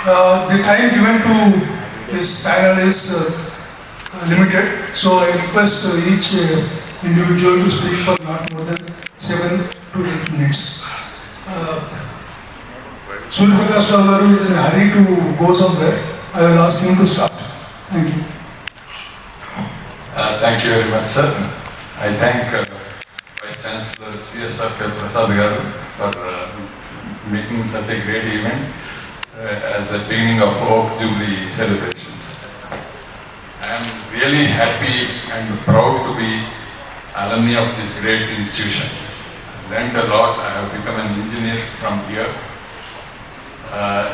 The time given to this panel is limited, so I request each individual to speak for not more than 7 to 8 minutes. Surya Prakash Rao garu is in a hurry to go somewhere. I will ask him to start. Thank you. Thank you very much, sir. I thank Vice Chancellor C.S.R. Prasad garu for making such a great event as a beginning of Oak Jubilee celebrations. I am really happy and proud to be alumni of this great institution. I learned a lot. I have become an engineer from here.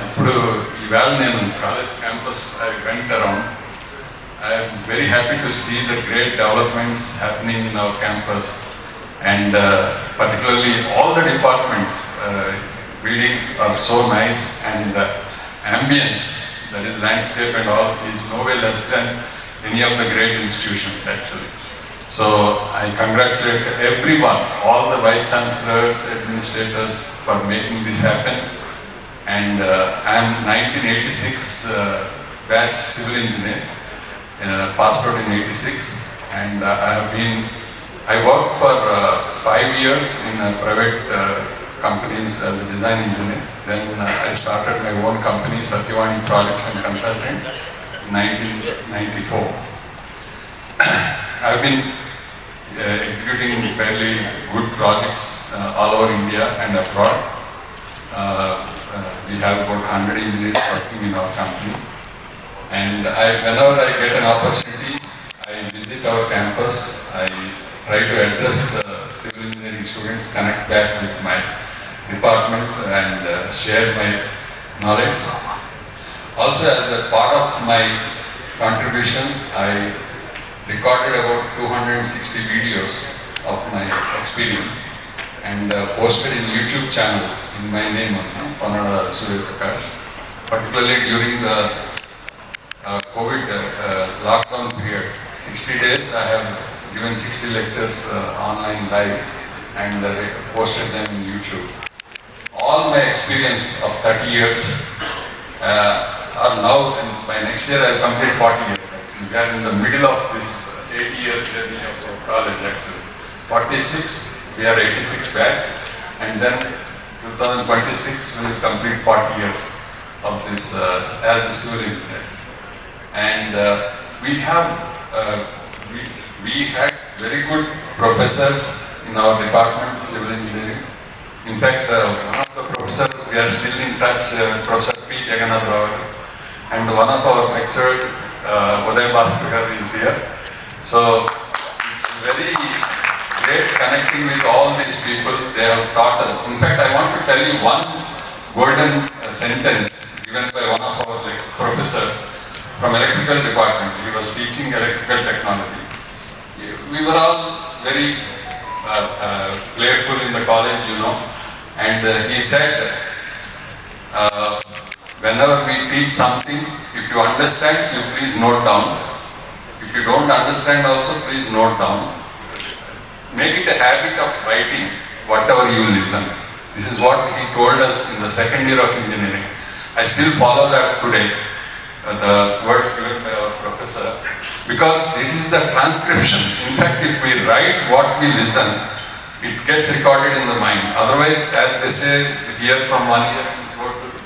ఇప్పుడు ఈవేళ నేను college campus I went around. I am very happy to see the great developments happening in our campus, and particularly all the departments. Buildings are so nice, and the ambience, that is landscape and all, is nowhere less than any of the great institutions actually. So I congratulate everyone, all the vice chancellors, administrators for making this happen. And I am 1986 batch civil engineer, passed out in 86, and I worked for 5 years in private companies as a design engineer. Then I started my own company, Satyavani Projects and Consulting, in 1994. I've been executing fairly good projects all over India and abroad. We have about 100 engineers working in our company. And whenever I get an opportunity, I visit our campus. I try to address the civil engineering students, connect back with my department and share my knowledge. Also, as a part of my contribution, I recorded about 260 videos of my experience and posted in YouTube channel in my name, Kakinada Surya Prakash. Particularly during the COVID lockdown period, 60 days I have given 60 lectures online live and posted them in YouTube. All my experience of 30 years are now, and by next year I will complete 40 years actually. We are in the middle of this 80 years journey of our college actually. 46, we are 86 batch, and then 2026 we will complete 40 years of this as a civil engineer. And we had very good professors in our department, civil engineering. In fact, one of the professors, we are still in touch, Professor P. Kakinada, and one of our lecturers, Uday Bhaskar, is here. So it's very great connecting with all these people. They have taught us. In fact, I want to tell you one golden sentence given by one of our professors from electrical department. He was teaching electrical technology. We were all very playful in the college, you know, and he said, whenever we teach something, if you understand, you please note down. If you don't understand also, please note down. Make it a habit of writing whatever you listen. This is what he told us in the second year of engineering. I still follow that today. The words given by our professor, because it is the transcription. In fact, if we write what we listen, it gets recorded in the mind. Otherwise, as they say, hear from one ear and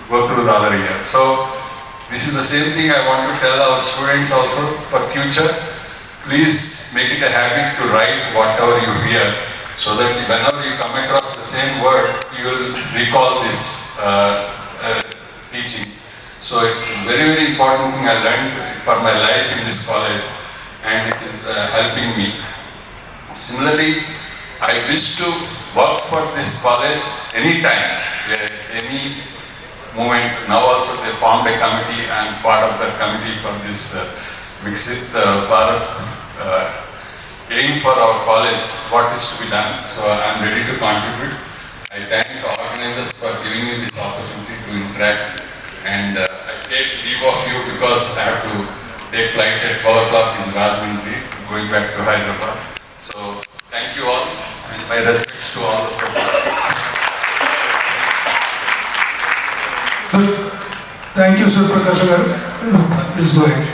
go through the other ear. So this is the same thing I want to tell our students also for future. Please make it a habit to write whatever you hear, so that whenever you come across the same word, you will recall this teaching. So it's a very, very important thing I learned for my life in this college, and it is helping me. Similarly, I wish to work for this college anytime, any moment. Now also they formed a committee. I am part of that committee for this Viksit Bharat aim for our college, what is to be done. So I am ready to contribute. I thank the organizers for giving me this opportunity to interact, and I take leave of you because I have to take flight at 12 o'clock in Rajahmundry, going back to Hyderabad. So thank you all, and my respects to all the professors. Thank you, Sir Prakash garu. Please go ahead.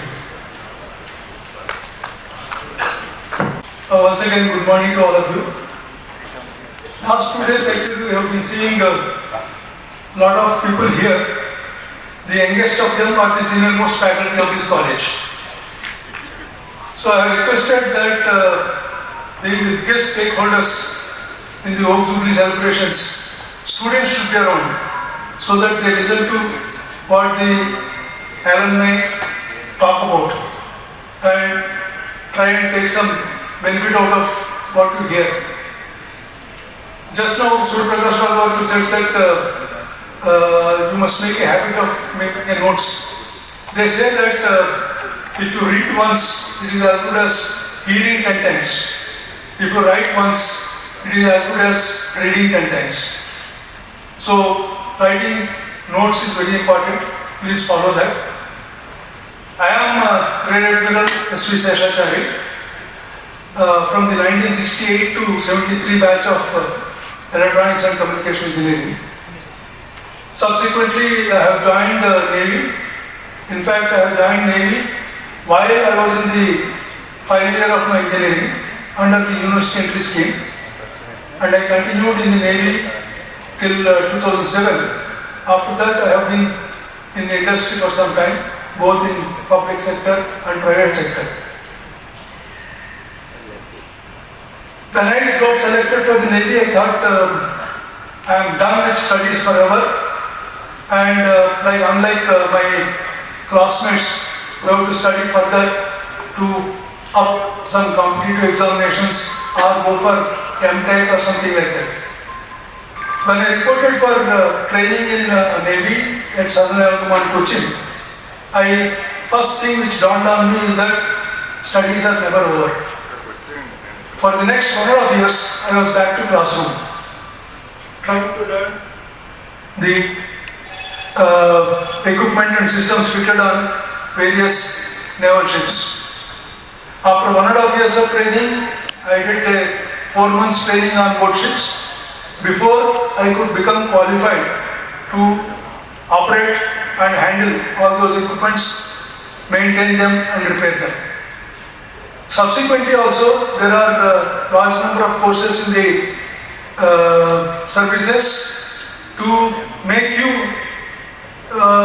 Once again, good morning to all of you. Last 2 days, actually, we have been seeing a lot of people here. The youngest of them are the senior most faculty of this college. So I have requested that being the biggest stakeholders in the Jubilee celebrations, students should be around so that they listen to what the alumni talk about and try and take some benefit out of what you hear. Just now, Surya Prakash Garu said that you must make a habit of making a notes. They say that if you read once, it is as good as hearing 10 times. If you write once, it is as good as reading 10 times. So, writing notes is very important. Please follow that. I am Rear Admiral S.V. Seshachari. From the 1968 to 73 batch of Electronics and Communication Engineering. Subsequently, I have joined the Navy. In fact, I have joined Navy while I was in the final year of my engineering under the University Entry Scheme, and I continued in the Navy till 2007. After that, I have been in the industry for some time, both in public sector and private sector. When I got selected for the Navy, I thought I am done with studies forever, and unlike my classmates who have to study further to up some competitive examinations or go for MTech or something like that. When I reported for training in Navy at Southern Alumni Cochin, first thing which dawned on me is that studies are never over. For the next 1.5 years, I was back to classroom, trying to learn the equipment and systems fitted on various naval ships. After 1.5 years of training, I did a 4 months training on board ships before I could become qualified to operate and handle all those equipments, maintain them and repair them. Subsequently also, there are a large number of courses in the services to make you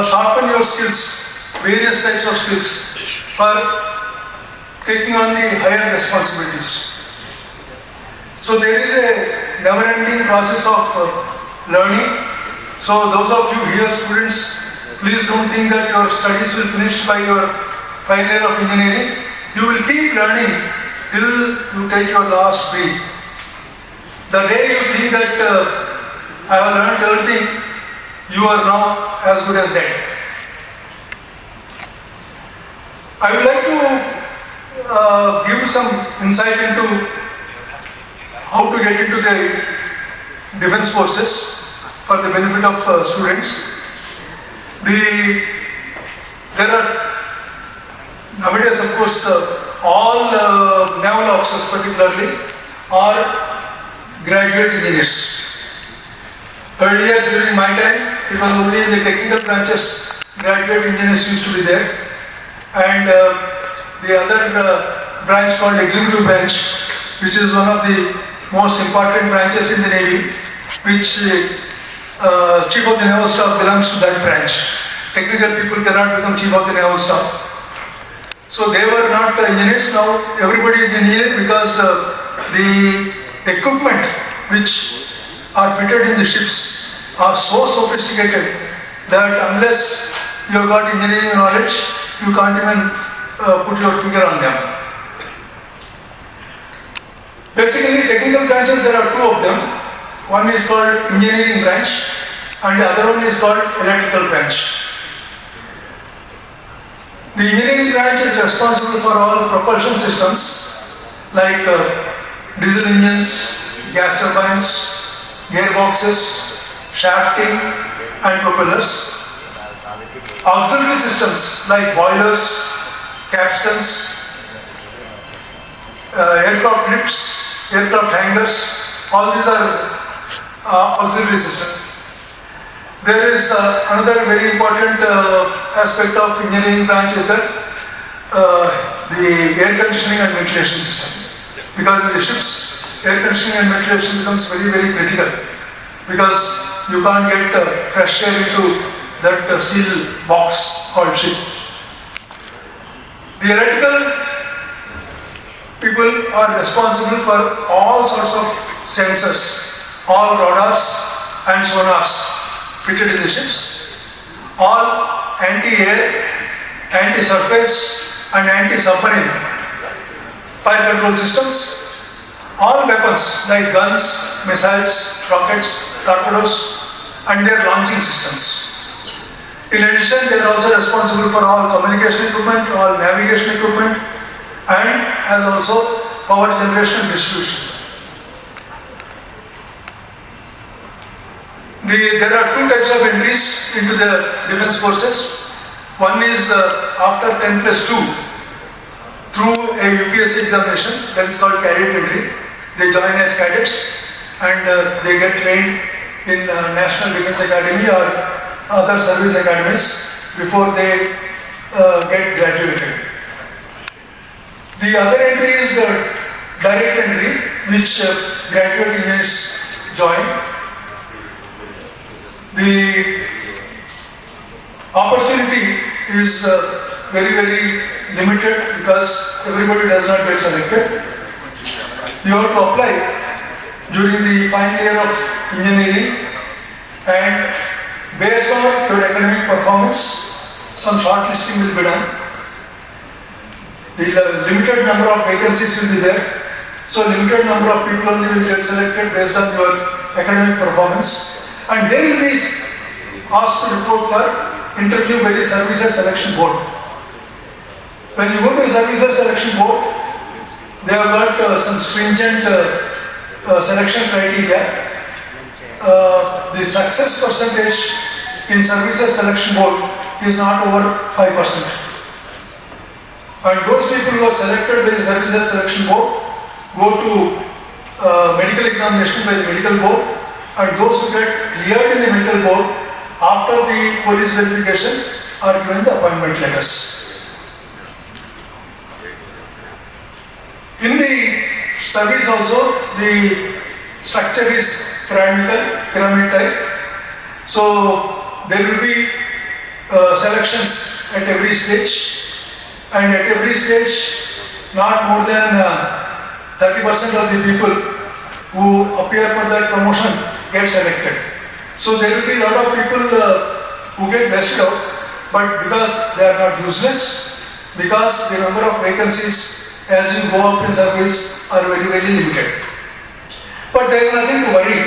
sharpen your skills, various types of skills for taking on the higher responsibilities. So there is a never-ending process of learning. So those of you here, students, please don't think that your studies will finish by your final year of engineering. You will keep learning till you take your last breath. The day you think that I have learned everything, you are now as good as dead. I would like to give some insight into how to get into the defense forces for the benefit of students. There are nowadays, of course, all naval officers particularly are graduate engineers. Earlier during my time, it was only in the technical branches graduate engineers used to be there, and the other branch called executive branch, which is one of the most important branches in the Navy, which Chief of the Naval Staff belongs to that branch. Technical people cannot become Chief of the Naval Staff. So they were not engineers. Now everybody is engineer because the equipment which are fitted in the ships are so sophisticated that unless you have got engineering knowledge, you can't even put your finger on them. Basically, technical branches, there are two of them. One is called engineering branch and the other one is called electrical branch. The engineering branch is responsible for all propulsion systems like diesel engines, gas turbines, gearboxes, shafting and propellers. Auxiliary systems like boilers, capstans, aircraft lifts, aircraft hangars, all these are auxiliary systems. There is another very important aspect of engineering branch is that the air conditioning and ventilation system. Because in the ships, air conditioning and ventilation becomes very, very critical. Because you can't get fresh air into that steel box called ship. The electrical people are responsible for all sorts of sensors, all radars and sonars fitted in the ships, all anti-air, anti-surface and anti-submarine fire control systems, all weapons like guns, missiles, rockets, torpedoes and their launching systems. In addition, they are also responsible for all communication equipment, all navigation equipment and as also power generation and distribution. There are two types of entries into the defense forces. One is after 10+2 through a UPSC examination, that is called cadet entry. They join as cadets and they get trained in National Defense Academy or other service academies before they get graduated. The other entry is direct entry, which graduate engineers join. The opportunity is very, very limited because everybody does not get selected. You have to apply during the final year of engineering and based on your academic performance, some shortlisting will be done. The limited number of vacancies will be there. So limited number of people only will get selected based on your academic performance. And they will be asked to report for interview by the Services Selection Board. When you go to the Services Selection Board, they have got some stringent selection criteria. The success percentage in Services Selection Board is not over 5%. And those people who are selected by the Services Selection Board go to medical examination by the medical board, and those who get cleared in the medical board after the police verification are given the appointment letters. In the service also, the structure is pyramid type. So there will be selections at every stage, and at every stage not more than 30% of the people who appear for that promotion get selected. So there will be a lot of people who get vested out, but because they are not useless, because the number of vacancies as you go up in service are very, very limited. But there is nothing to worry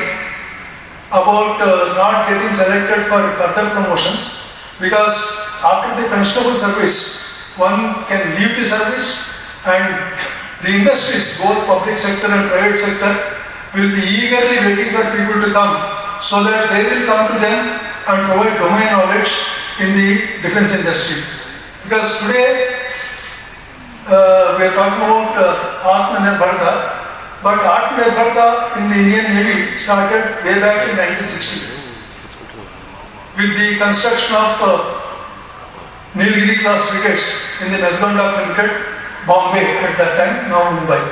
about not getting selected for further promotions, because after the pensionable service, one can leave the service and the industries, both public sector and private sector, will be eagerly waiting for people to come so that they will come to them and provide domain knowledge in the defense industry. Because today we are talking about Atmanirbharta, but Atmanirbharta in the Indian Navy started way back in 1960 with the construction of Nilgiri class frigates in the Nasgonda Limited, Bombay at that time, now Mumbai.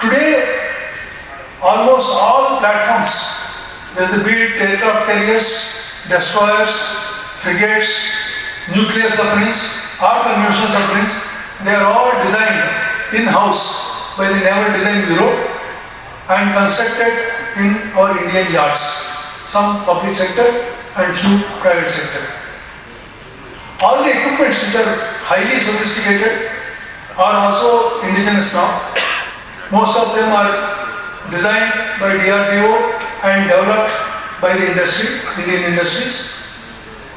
Today, almost all platforms, whether be it aircraft carriers, destroyers, frigates, nuclear submarines or conventional submarines, they are all designed in-house by the Naval Design Bureau and constructed in our Indian yards, some public sector and few private sector. All the equipments which are highly sophisticated are also indigenous now. Most of them are designed by DRDO and developed by the industry, Indian industries.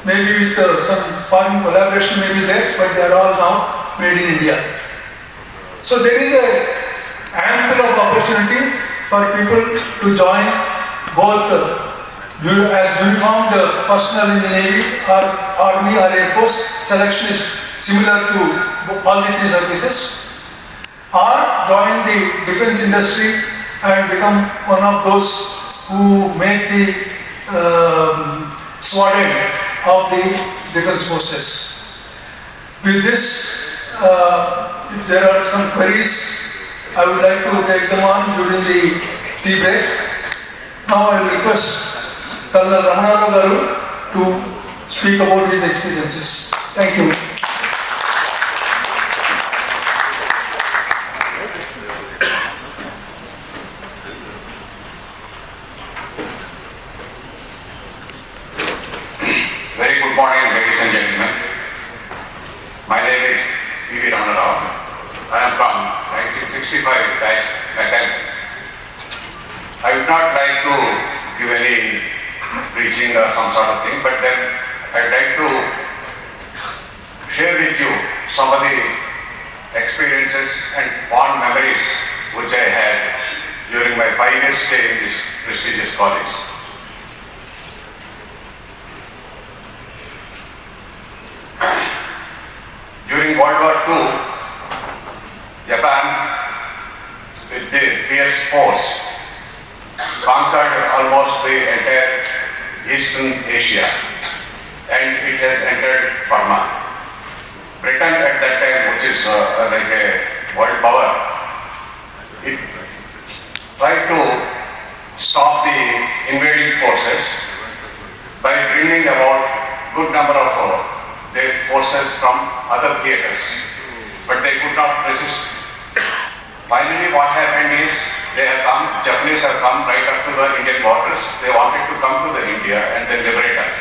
Maybe with some foreign collaboration may be there, but they are all now made in India. So there is an ample of opportunity for people to join both as uniformed personnel in the Navy or Army or Air Force. Selection is similar to all the three services, or join the defense industry and become one of those who make the sworded of the defense forces. With this, if there are some queries, I would like to take them on during the tea break. Now I will request Colonel Ramanarao Garu to speak about his experiences. Thank you. Very good morning, ladies and gentlemen. My name is P.V. Ramanarao. I am from 1965 batch mechanic. I would not like to give any preaching or some sort of thing, but then I'd like to share with you some of the experiences and fond memories which I had during my 5-year stay in this prestigious college. During World War II, Japan, with the fierce force, conquered almost the entire Eastern Asia, and it has entered Burma. Britain at that time, which is like a world power, it tried to stop the invading forces by bringing about good number of their forces from other theaters, but they could not resist. Finally, what happened is Japanese have come right up to the Indian borders. They wanted to come to the India and then liberate us.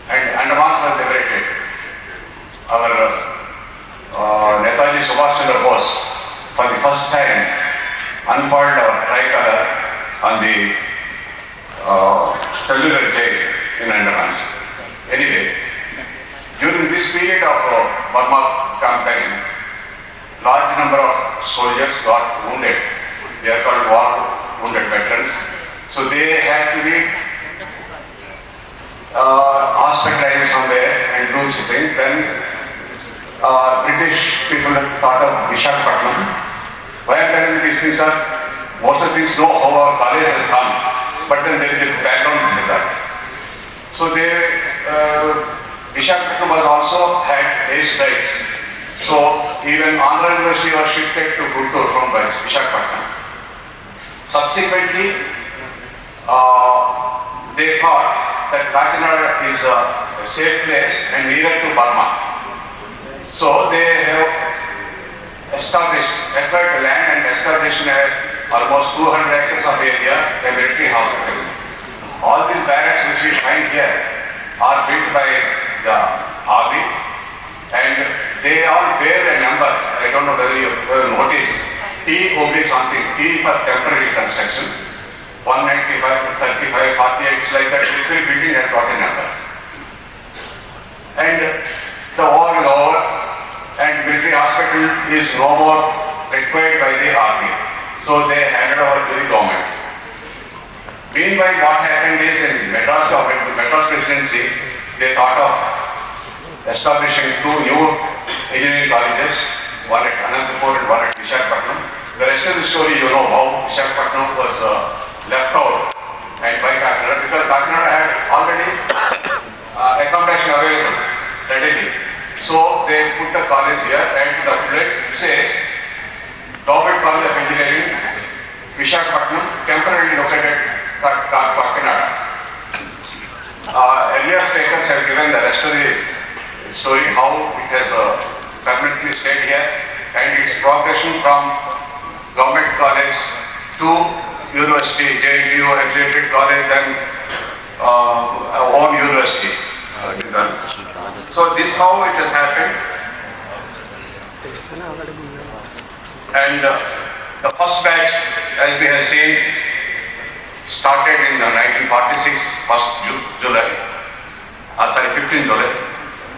And Andamans were liberated. Our Netaji Subhash Chandra Bose, for the first time, unfurled our tricolor on the cellular jail in Andamans. Anyway, during this period of Burma campaign, large number of soldiers got wounded. They are called war wounded veterans. So they had to be hospitalized somewhere and do something. Then British people thought of Visakhapatnam. Why I'm telling you these things are, most of the things know how our college has come, but then there is a background to that. So Visakhapatnam was also had airstrikes. So even Andhra University was shifted to Guntur from Visakhapatnam. Subsequently, they thought that Kakinada is a safe place and nearer to Burma. So they have acquired the land and established almost 200 acres of area, a military hospital. All these barracks which we find here are built by the army, and they all bear a number. I don't know whether you have noticed. T oblique something, T for temporary construction. 195, 35, 48, it's like that. Every building has got a number. And the war is over, and military hospital is no more required by the army. So they handed over to the government. Meanwhile, what happened is in Madras government, the Madras presidency, they thought of establishing 2 new engineering colleges, one at Anantapur and one at Visakhapatnam. The rest of the story, you know how Visakhapatnam was left out and by Kakinada, because Kakinada had already accommodation available readily. So they put the college here, and the plate says Government College of Engineering, Visakhapatnam, temporarily located at Kakinada. Earlier speakers have given the rest of the story, how it has permanently stayed here, and its progression from government college to university, JNTUK affiliated college, and own university. So this how it has happened. And the first batch, as we have seen, started in 1946, 1st July, 15th July,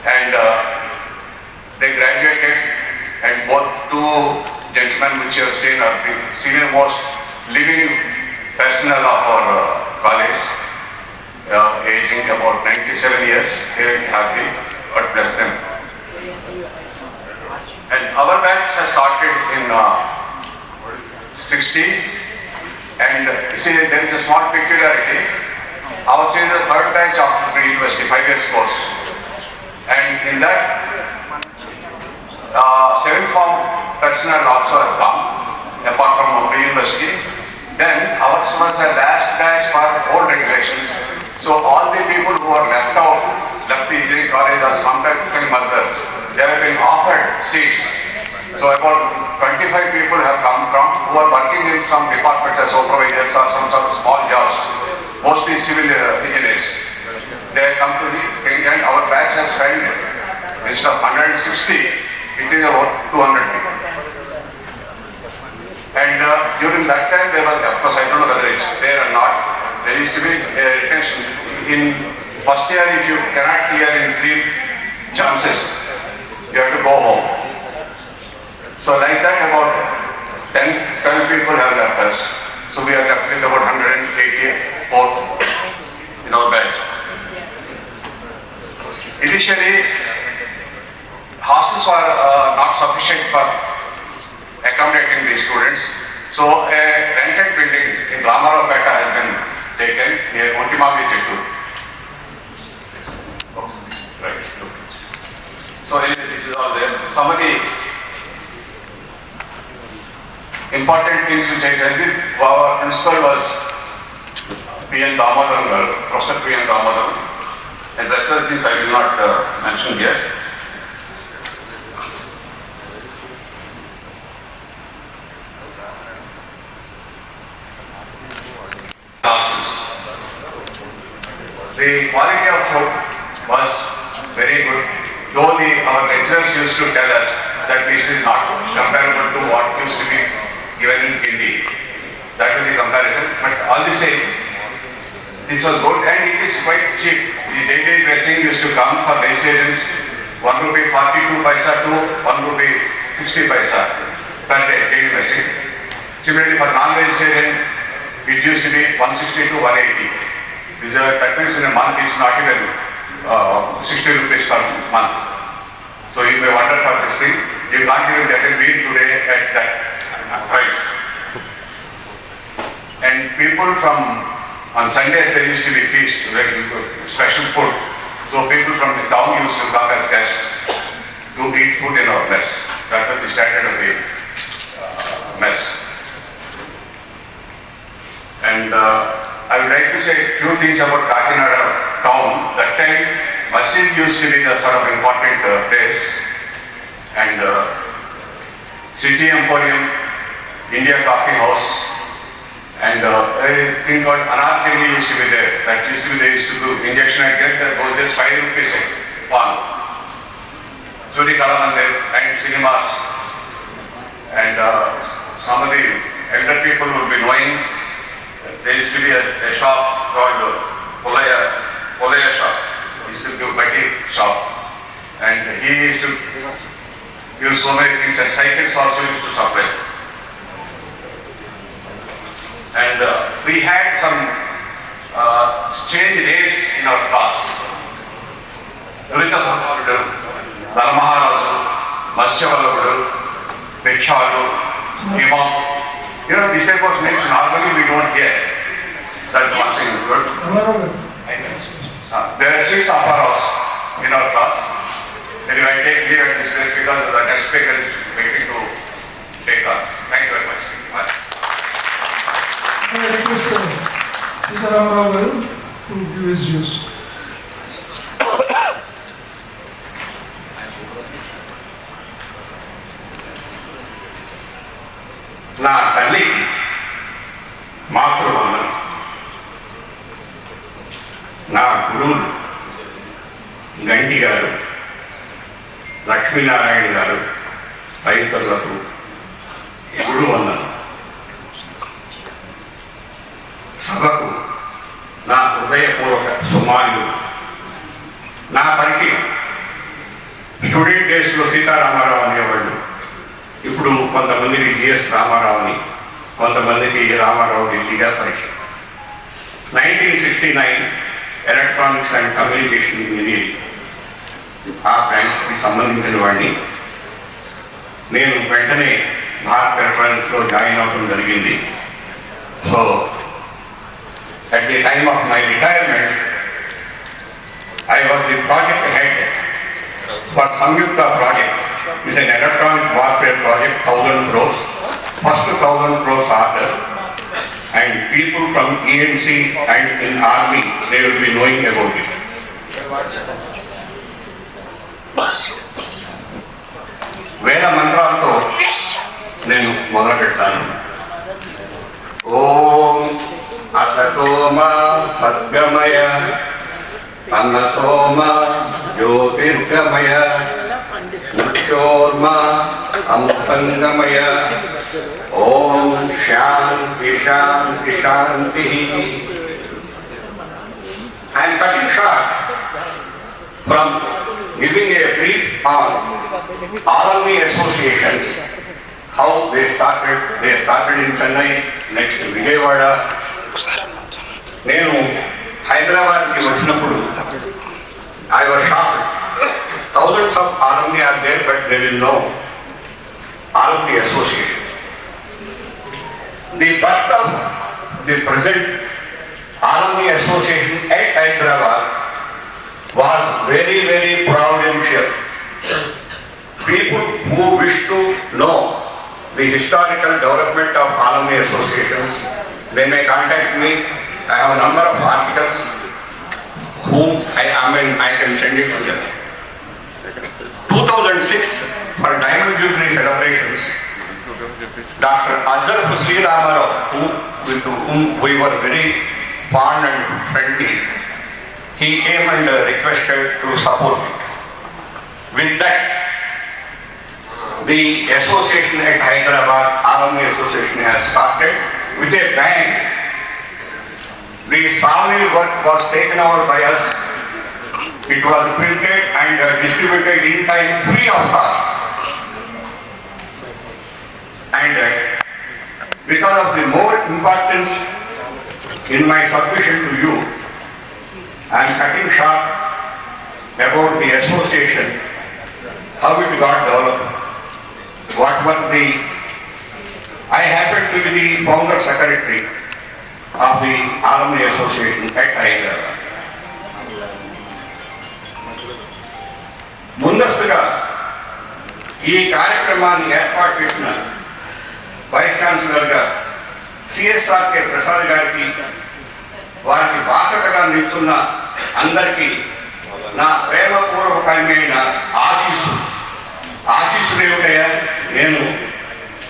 and they graduated, and both 2 gentlemen which you have seen are the senior most living personnel of our college, aging about 97 years, very happy, God bless them. And our batch has started in 60, And you see, there is a small peculiarity. Our stage is the third batch after pre-university, 5 years course. And in that, 7th form personnel also has come, apart from pre-university. Then ours was a last batch for old regulations. So all the people who are left the engineering college or sometimes other, they have been offered seats. So about 25 people have come from who are working in some departments as supervisors or some sort of small jobs, mostly civil engineers. They have come to the thing, and our batch has spent instead of 160, it is about 200 people. And during that time, there was, of course, I don't know whether it's there or not, there used to be a retention. In first year, if you cannot clear in 3 chances, you have to go home. So like that, about 10, 12 people have left us. So we are left with about 184 in our batch. Initially, hostels were not sufficient for accommodating the students. So a rented building in Ramarao-peta has been taken near Ontimami Jettu. Right. So anyway, this is all there. Some of the important things which I did, our principal was P.N. Damodaran, Professor P.N. Damodaran, and rest of the things I will not mention here. The quality of food was very good, though our lecturers used to tell us that this is not comparable to what used to be given in Hindi. That will be comparison, but all the same, this was good and it is quite cheap. The daily dressing used to come for vegetarians 1 rupee 42 paisa to 1 rupee 60 paisa per day, daily dressing. Similarly for non-vegetarian, it used to be 160 to 180. That means in a month it's not even 60 rupees per month. So you may wonder for this thing, you can't even get a meal today at that price. And people on Sundays there used to be feast, like special food. So people from the town used to come as guests to eat food in our mess. That was the standard of the mess. And I would like to say a few things about Kakinada town. That time, masjid used to be the sort of important place, and City Emporium, India Coffee House, and a thing called Anarkali used to be there. That used to be they used to do injection and get that was just 5 rupees a pound. Suri Kalamandir and cinemas, and some of the elder people would be knowing. There used to be a shop called Polaya shop. He used to do bati shop. And he used to give so many things, and cycles also used to supply. And we had some strange names in our class. Durita Samhavudu, Nalamaharazu, Masyavalavudu, Bekshalu, Imam. You know, these type of names normally we don't hear. That's one thing good. There are 6 apparas in our class. Anyway, I take leave at this place because the next speaker is waiting to take us. Thank you very much. Bye. I request Sitaram Rao to give his views. నా తల్లికి మాతృవందనం. నా గురువులు గంటి గారు, లక్ష్మీనారాయణ గారు తదితరులకు గురువందనం. సభకు నా హృదయపూర్వక సుమానులు. నా పరిచయం స్టూడెంట్ డేస్లో సీతారామారావు అనేవాళ్ళు. ఇప్పుడు కొంతమందికి జిఎస్ రామారావుని, కొంతమందికి రామారావు ఢిల్లీగా పరిచయం. 1969 ఎలక్ట్రానిక్స్ అండ్ కమ్యూనికేషన్ ఇంజనీరింగ్ ఆ బ్రాంచ్కి సంబంధించిన వాడిని. నేను వెంటనే భారత్ ఎలక్ట్రానిక్స్లో జాయిన్ అవ్వడం జరిగింది. So, at the time of my retirement, I was the project head for Samyukta project. It's an electronic warfare project, 1,000 crores. First 1,000 crores order. And people from EMC and in army, they will be knowing about it. వేద మంత్రాలతో నేను మొదలు పెడతాను. ఓం అసతోమ సద్గమయ అన్నసోమ జ్యోతిర్గమయ మృత్యోర్మ అమృతంగమయ ఓం శాంతి శాంతి శాంతి. I am cutting short from giving a brief on Alumni associations, how they started. They started in Chennai, next to Vijayawada. నేను హైదరాబాద్కి వచ్చినప్పుడు I was shocked. Thousands of alumni are there, but they will know Alumni association. The birth of the present Alumni association at Hyderabad was very, very providential. People who wish to know the historical development of alumni associations, they may contact me. I have a number of articles whom I can send it to them. 2006, for Diamond Jubilee celebrations, Dr. Ajjar Sri Ramarao, with whom we were very fond and friendly, he came and requested to support it. With that, the association at Hyderabad, Alumni Association, has started with a bang. The Savli work was taken over by us. It was printed and distributed in time free of cost. And because of the more importance in my submission to you, I am cutting short about the association, how it got developed. I happened to be the founder secretary of the Alumni Association at Hyderabad. ముందస్తుగా ఈ కార్యక్రమాన్ని ఏర్పాటు చేసిన vice chancellor గా CSRK Prasad గారికి, వారికి బాసటగా నిలుచున్న అందరికీ నా ప్రేమపూర్వకమైన ఆశీస్సులు ఏమిటయ్యా, నేను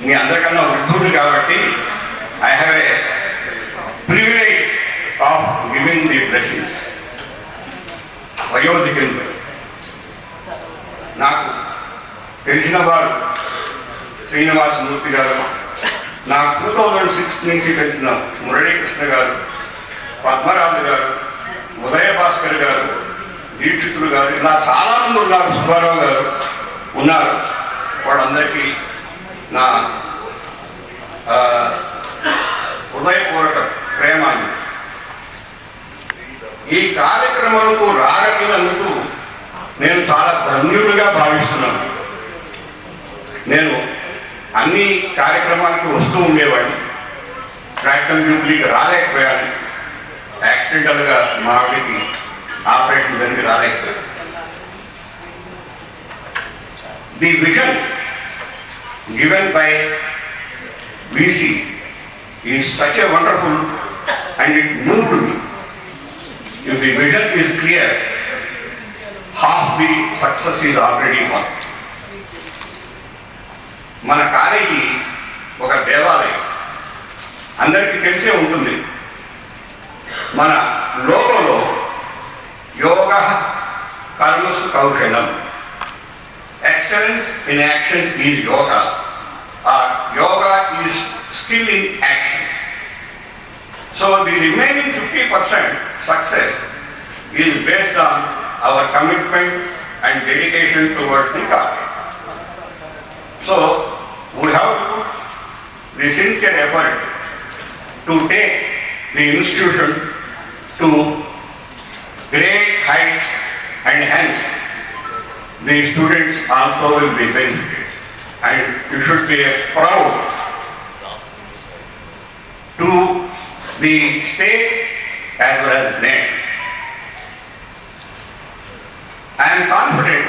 మీ అందరికన్నా వృద్ధుడు కాబట్టి I have a privilege of giving the blessings. వయోధికులు నాకు తెలిసిన వారు శ్రీనివాసమూర్తి గారు, నాకు 2006 నుంచి తెలిసిన మురళీకృష్ణ గారు, పద్మరాజు గారు, ఉదయ భాస్కర్ గారు, దీక్షితులు గారు, ఇలా చాలా మంది ఉన్నారు, సుబ్బారావు గారు ఉన్నారు. వాళ్ళందరికీ నా హృదయపూర్వక ప్రేమాన్ని. ఈ కార్యక్రమంకు రాగలిగినందుకు నేను చాలా ధన్యుడిగా భావిస్తున్నాను. నేను అన్ని కార్యక్రమాలకు వస్తూ ఉండేవాడిని. ప్లాటినం జూబ్లీకి రాలేకపోయాను. యాక్సిడెంటల్గా మా ఆవిడకి ఆపరేషన్ జరిగి రాలేకపోయాను. The vision given by VC is such a wonderful and it moved me. If the vision is clear, half the success is already won. మన కాలేజీ ఒక దేవాలయం, అందరికీ తెలిసే ఉంటుంది. మన లోగోలో యోగ కర్మసు కౌశలం, excellence in action is yoga, or yoga is skill in action. So the remaining 50% success is based on our commitment and dedication towards the cause. So we have to put the sincere effort to take the institution to great heights, and hence the students also will be benefited. And you should be proud to the state as well as nation. I am confident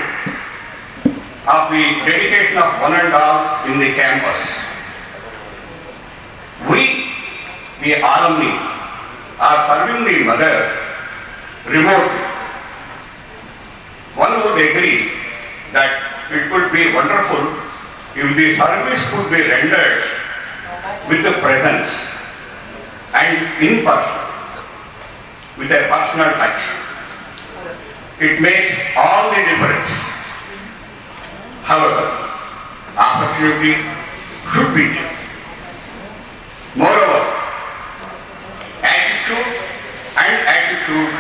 of the dedication of one and all in the campus. We, the alumni, are serving the mother remotely. One would agree that it would be wonderful if the service could be rendered with the presence and in person, with a personal touch. It makes all the difference. However, opportunity should be there. Moreover, attitude and attitude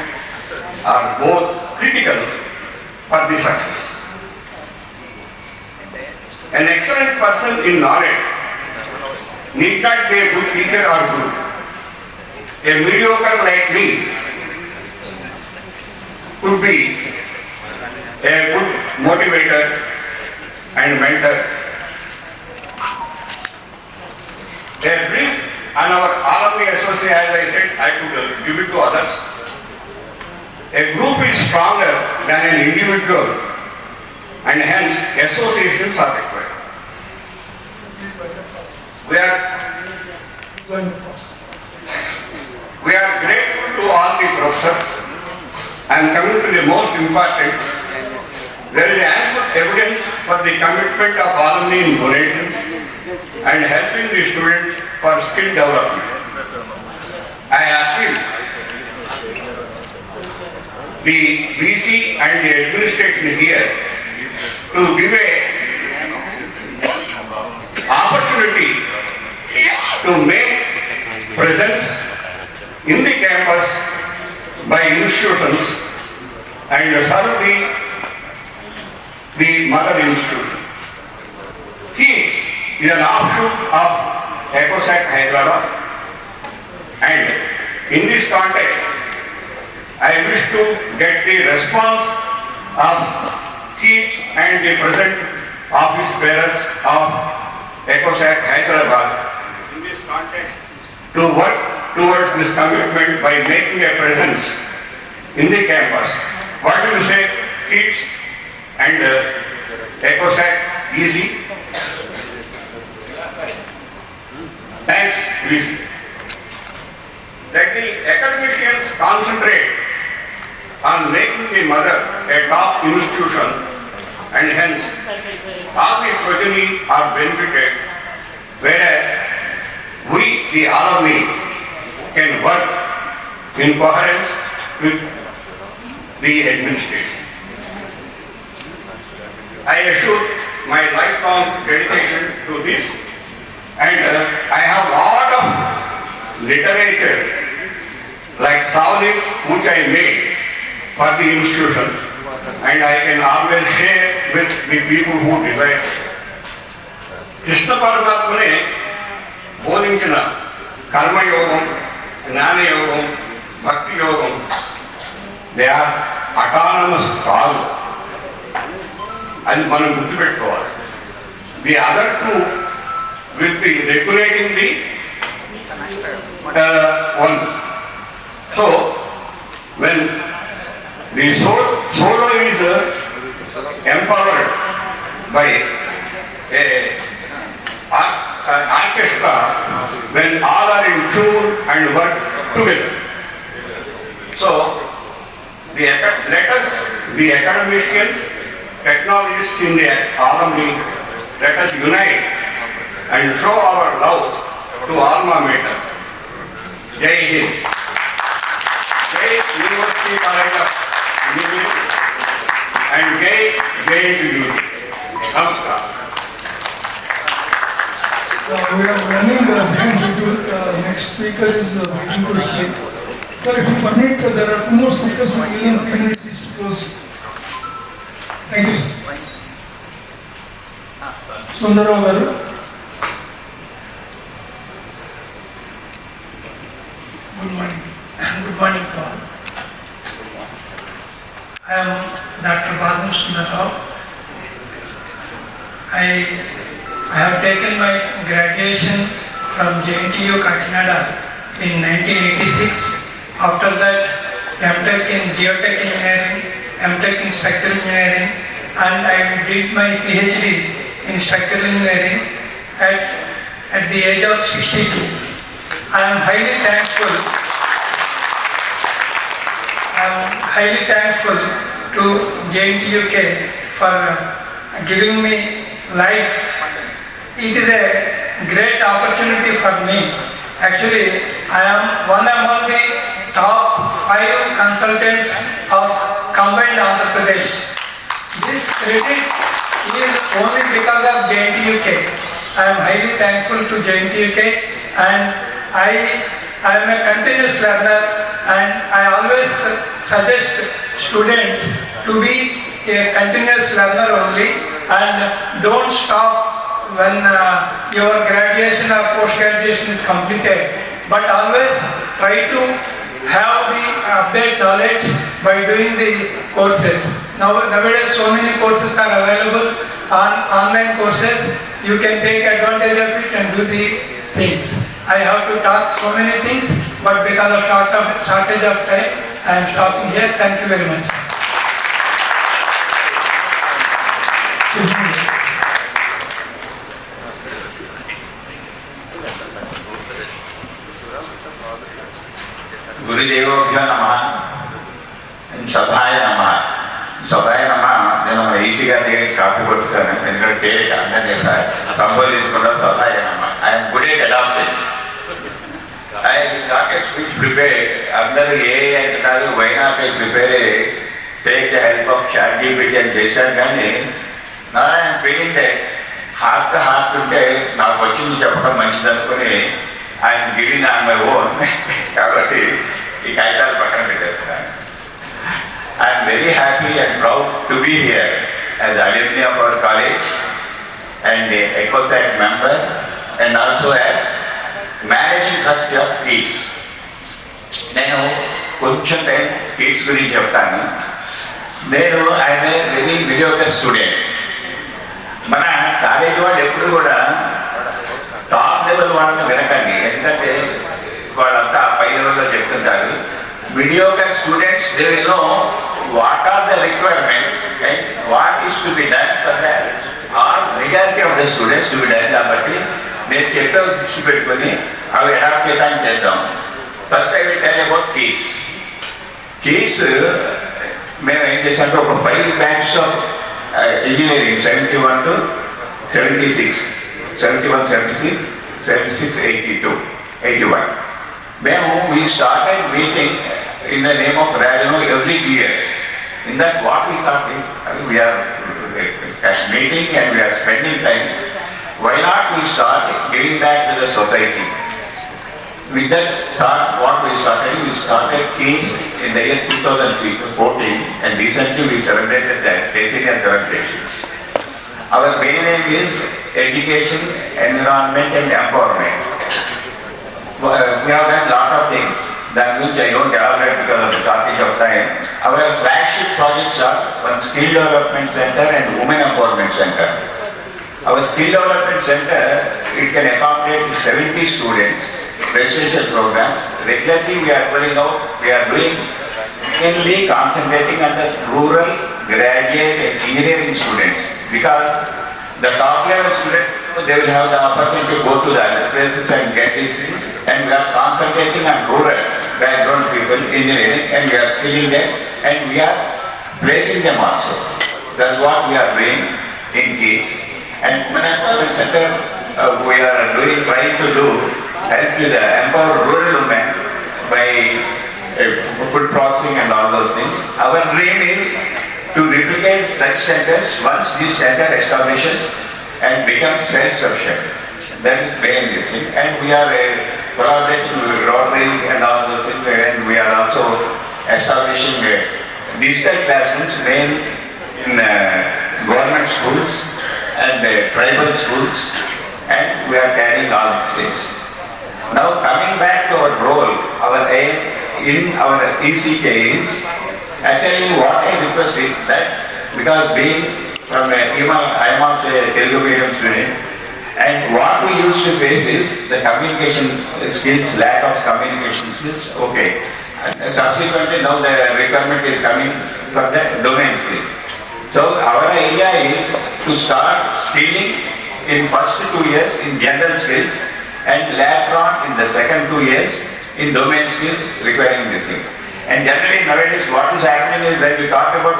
are both critical for the success. An excellent person in knowledge need not be a good teacher or guru. A mediocre like me could be a good motivator and mentor. A brief on our alumni association, as I said, I could give it to others. A group is stronger than an individual, and hence associations are required. We are grateful to all the professors, and coming to the most important, there is ample evidence for the commitment of alumni in donations and helping the students for skill development. I appeal the VC and the administration here to give a opportunity to make presence in the campus by institutions and serve the mother institution. KIES is an offshoot of UCEK Hyderabad, and in this context, I wish to get the response of KIES and the present office bearers of UCEK Hyderabad in this context to work towards this commitment by making a presence in the campus. What do you say, KIES and UCEK? Easy? Thanks, VC. Let the academicians concentrate on making the mother a top institution, and hence all the progeny are benefited, whereas we, the alumni, can work in coherence with the administration. I assure my lifelong dedication to this, and I have a lot of literature like savings which I made for the institutions, and I can always share with the people who desire. Krishna పరమాత్మనే బోధించిన కర్మయోగం, జ్ఞానయోగం, భక్తి యోగం, they are autonomous కాదు. అది మనం గుర్తుపెట్టుకోవాలి. The other two will be regulating the one. So, when the solo is empowered by an orchestra, when all are in tune and work together. So, let us, the academicians, technologists in the alumni, let us unite and show our love to alma mater. Jai Hind. Jai University College of Engineering and Jai JNTUK. Namaskar. We are running behind schedule. Next speaker is waiting to speak. Sir, if you permit, there are two more speakers within 3 minutes each to close. Thank you, sir. Sundarao garu. Good morning to all. I am Dr. Bhadran Sundarao. I have taken my graduation from JNTUK Kakinada in 1986. After that, MTech in Geotech Engineering, MTech in Structural Engineering, and I did my PhD in Structural Engineering at the age of 62. I am highly thankful to JNTUK for giving me life. It is a great opportunity for me. Actually, I am one among the top 5 consultants of combined Andhra Pradesh. This credit is only because of JNTUK. I am highly thankful to JNTUK, and I am a continuous learner, and I always suggest students to be a continuous learner only, and don't stop when your graduation or post-graduation is completed, but always try to have the update knowledge by doing the courses. Nowadays so many courses are available on online courses. You can take advantage of it and do the things. I have to talk so many things, but because of shortage of time, I am stopping here. Thank you very much. గురుదేవోభ్యో నమః. సభాయ నమః. సభాయ నమః. నేను EC గారి దగ్గర copy కొట్టాను, ఎందుకంటే తేలిక అందరినీ సంబోధించకుండా సభాయ నమః. I'm good at adapting. I not a speech prepared. అందరూ ఏ అంటున్నారు, why not I prepare take the help of ChatGPT అని చేశాను, కానీ నా I'm feeling that heart to heart ఉంటే నాకు వచ్చింది చెప్పడం మంచిది అనుకుని I'm giving on my own. కాబట్టి ఈ కాగితాలు పక్కన పెట్టేస్తున్నాను. I'm very happy and proud to be here as alumni of our college and ECOSAC member and also as managing trustee of KITS. నేను కొంచెం టైం KITS గురించి చెప్తాను. నేను I'm a very mediocre student. మన కాలేజీ వాళ్ళు ఎప్పుడు కూడా top level వాళ్ళని వినకండి, ఎందుకంటే వాళ్ళంతా పై లెవెల్లో చెప్తుంటారు. Mediocre students they will know what are the requirements and what is to be done for the are majority of the students to be done. కాబట్టి నేను చెప్పే దృష్టి పెట్టుకొని అవి అడాప్ట్ చేయడానికి చేద్దాం. First I will tell about KITS. KITS మేము ఏం చేసామంటే ఒక 5 batches of engineering 71 to 76, 71, 76, 76, 82, 81. We started meeting in the name of radio every 2 years. In that, what we thought is, we are meeting and we are spending time. Why not we start giving back to the society? With that thought, what we started KITS in the year 2014, and recently we celebrated that decennial celebrations. Our main aim is education, environment and empowerment. We have done a lot of things that which I don't elaborate because of the shortage of time. Our flagship projects are one skill development center and women empowerment center. Our skill development center, it can accommodate 70 students, residential programs. Regularly we are going out, we are doing mainly concentrating on the rural, graduate and engineering students, because the top level students, they will have the opportunity to go to the other places and get these things, and we are concentrating on rural background people, engineering, and we are skilling them and we are placing them also. That's what we are doing in KITS. And Empowerment Center, we are trying to help you the empower rural women by food processing and all those things. Our dream is to replicate such centers once this center establishes and becomes self-sufficient. That is main thing. And we are collaborating with Rotary and all those things, and we are also establishing digital classrooms main in government schools and tribal schools, and we are carrying all these things. Now coming back to our role, our aim in our ECK is, actually what I request is that, because being from I am also a Telugu medium student, And what we used to face is the communication skills, lack of communication skills, okay. And subsequently now the requirement is coming for the domain skills. So our idea is to start skilling in first 2 years in general skills and later on in the second 2 years in domain skills requiring this thing. And generally nowadays what is happening is when we talk about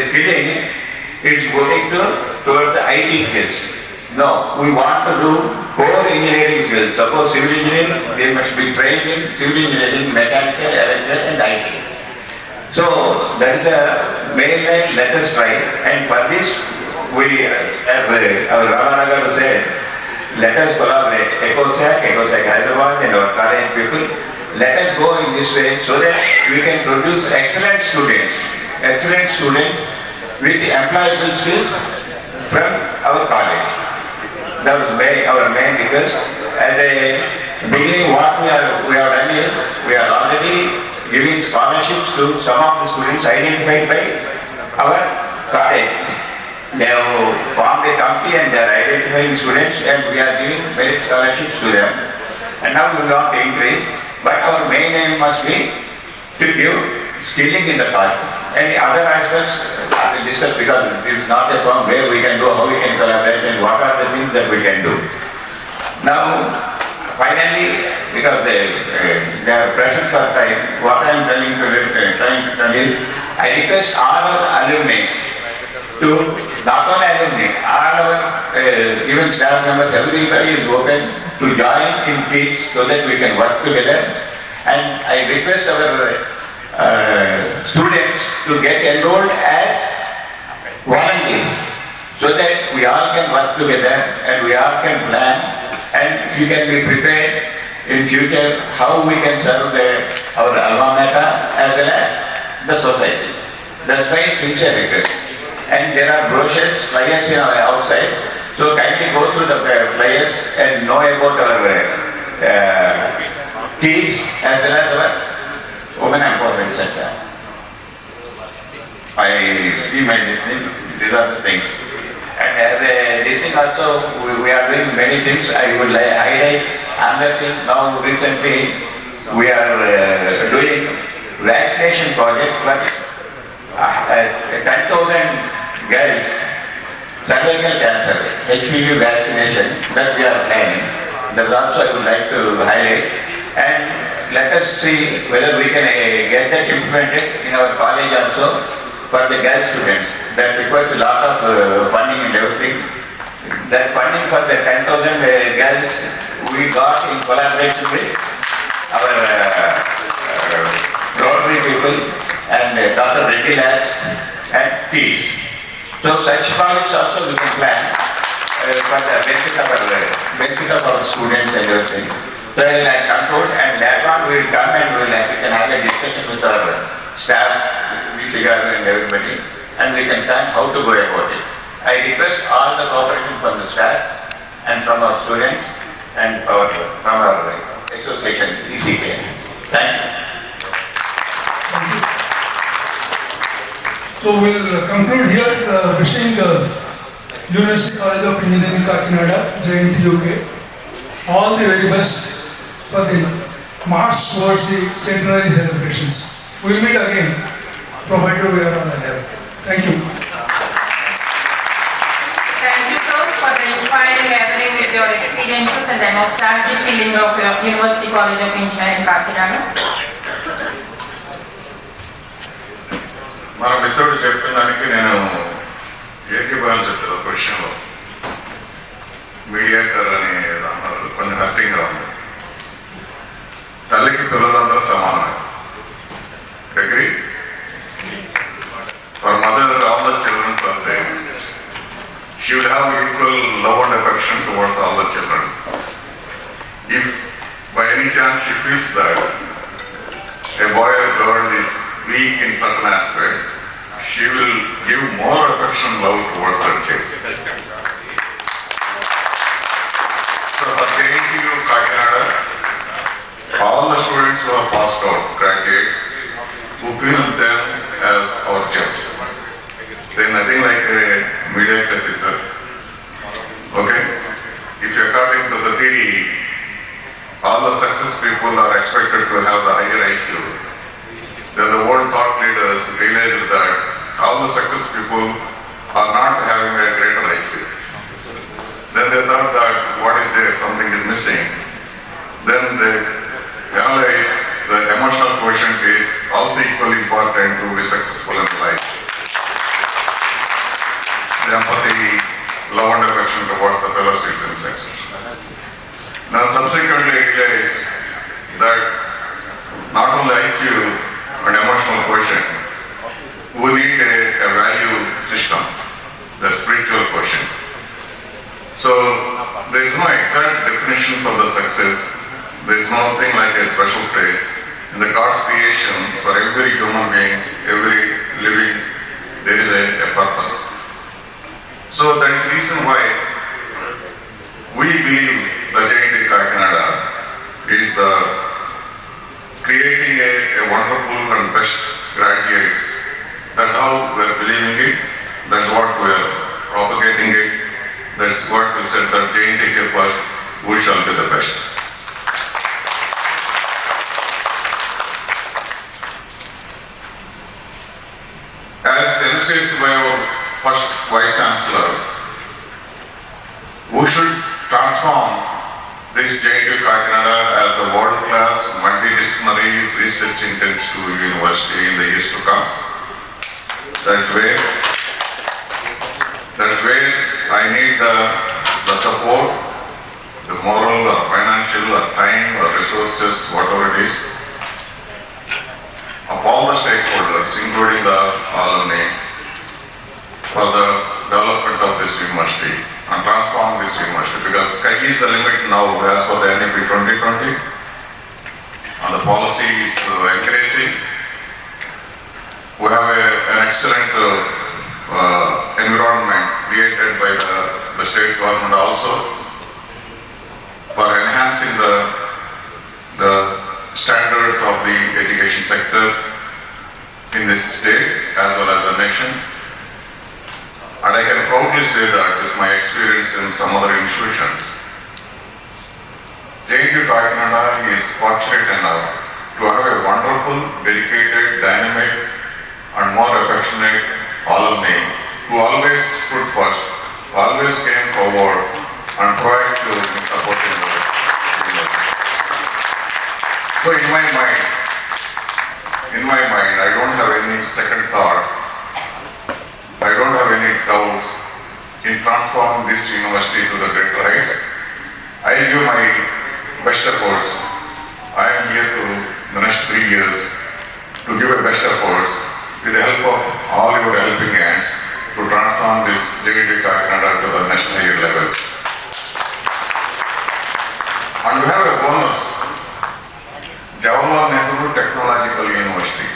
skilling, it's going towards the IT skills. No, we want to do core engineering skills. Suppose civil engineering, they must be trained in civil engineering, mechanical, electrical and IT. So that is a main line, let us try. And for this, we, as our Ramanagar said, let us collaborate. UCEK Hyderabad and our college people, let us go in this way so that we can produce excellent students with employable skills from our college. That was our main request. As a beginning, what we have done is, we are already giving scholarships to some of the students identified by our college. They have formed a committee and they are identifying students and we are giving merit scholarships to them. And now we want to increase, but our main aim must be to give skilling in the college. And the other aspects I will discuss because it is not a firm where we can do, how we can collaborate and what are the things that we can do. Now, finally, because they are present for time, what I am trying to tell is, I request all our alumni to, not only alumni, all our even staff members, everybody is open to join in teams so that we can work together. And I request our students to get enrolled as volunteers so that we all can work together and we all can plan and you can be prepared in future how we can serve our alma mater as well as the society. That's my sincere request. And there are brochures, flyers outside, so kindly go through the flyers and know about our kids as well as our women empowerment center. I see my listening, these are the things. And as a listening also, we are doing many things. I would like to highlight another thing. Now recently, we are doing vaccination project for 10,000 girls, cervical cancer, HPV vaccination that we are planning. That's also I would like to highlight. And let us see whether we can get that implemented in our college also for the girl students. That requires a lot of funding and everything. That funding for the 10,000 girls we got in collaboration with our Rotary people and Dr. Reddy Labs and Teams. So such projects also we can plan for the benefit of our students and everything. So I will conclude and later on we will come and we can have a discussion with our staff, VC and everybody, and we can plan how to go about it. I request all the cooperation from the staff and from our students and from our association, UCEK. Thank you. So we'll conclude here wishing University College of Engineering Kakinada, JNTUK, all the very best for the march towards the centenary celebrations. We'll meet again, provided we are all alive. Thank you. Thank you, sirs, for the inspiring gathering with your experiences and the nostalgic feeling of your University College of Engineering Kakinada. మన మిత్రుడు చెప్పిన దానికి నేను ఏకీభవించ చెప్తాను ఒక విషయంలో. Mediocre అని అన్నారు, కొన్ని హర్టింగ్గా ఉంది. తల్లికి పిల్లలందరూ సమానమే. Agree? For mother, all the children are same. She will have equal love and affection towards all the children. If by any chance she feels that a boy or girl is weak in certain aspect, she will give more affection and love towards that child. So for JNTUK Kakinada, all the students who have passed out, graduates, who feel them as our gems. Then nothing like a media crisis, sir. Okay? If you are all the success people are expected to have the higher IQ. Then the world thought leaders realized that all the success people are not having a greater IQ. Then they thought that what is there, something is missing. Then they analyzed the emotional quotient is also equally important to be successful in life. The empathy, love and affection towards the fellow citizens, etc. Now subsequently realized that not only IQ and emotional quotient, we need a value system, the spiritual quotient. So there is no exact definition for the success. There is nothing like a special phrase. In the God's creation, for every human being, every living, there is a purpose. So that is the reason why we believe the JNTUK Kakinada is creating a wonderful and best graduates. That's how we are believing it. That's what we are propagating it. That's what we said that JNTUK first, we shall be the best. As emphasized by our first Vice Chancellor, we should transform this JNTUK Kakinada as the world-class multidisciplinary research-intensive university in the years to come. That's where I need the support, the moral or financial or time or resources, whatever it is, of all the stakeholders, including the alumni, for the development of this university and transform this university, because sky is the limit now as for the NEP 2020 and the policy is encouraging. We have an excellent environment created by the state government also for enhancing the standards of the education sector in this state as well as the nation. And I can proudly say that with my experience in some other institutions, JNTUK Kakinada is fortunate enough to have a wonderful, dedicated, dynamic and more affectionate alumni who always put first, always came forward and proactive in supporting the university. So in my mind, I don't have any second thought. I don't have any doubts in transforming this university to the greater heights. I'll give my best efforts. I am here to the next 3 years to give a best efforts with the help of all your helping hands to transform this JNTUK Kakinada to the national higher level. And we have a bonus. Jawaharlal Nehru Technological University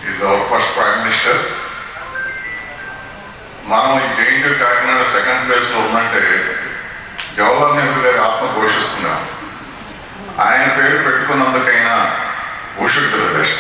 is our first Prime Minister. మనం ఈ JNTUK Kakinada second place లో ఉన్నట్టే జవహర్లాల్ నెహ్రూ గారి ఆత్మ ఘోషిస్తున్నాం. ఆయన పేరు పెట్టుకున్నందుకైనా we should be the best.